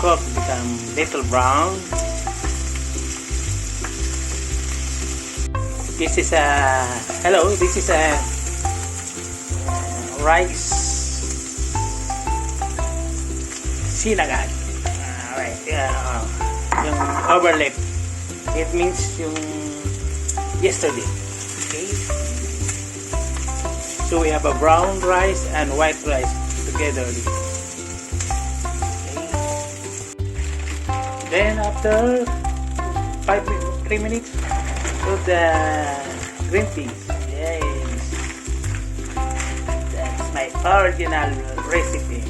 cook become little brown. This is a this is a rice sinagan. Alright, yung overlap. It means yung yesterday. Okay. So we have a brown rice and white rice together. Okay. Then after 3 minutes, put the green peas. Yes, that's my original recipe.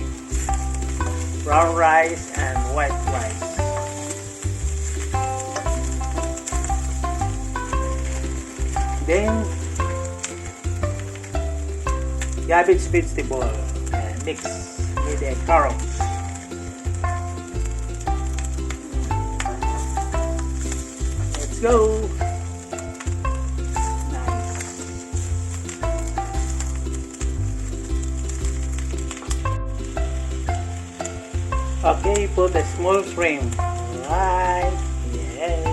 Brown rice and white rice. Then cabbage vegetable mix with the carrots. Let's go. Nice. Okay, put a small shrimp. Right. Yes.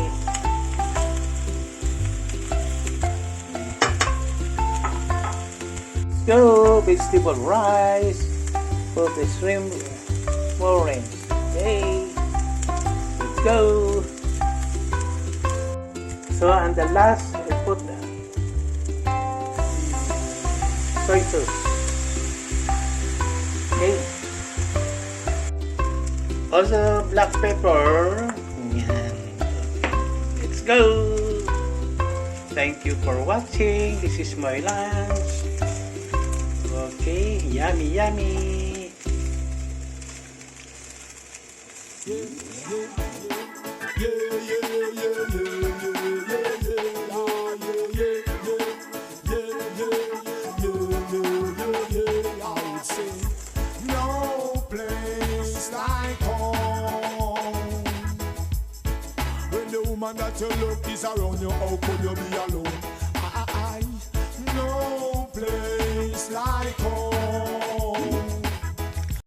Go vegetable rice. Put the shrimp small range. Okay. Let's go. So and the last I put soy sauce. Okay. Also black pepper. Yan. Let's go. Thank you for watching. This is my lunch. Okay, yummy, yummy. No place like home. When the woman that you love is around you, how could you be alone?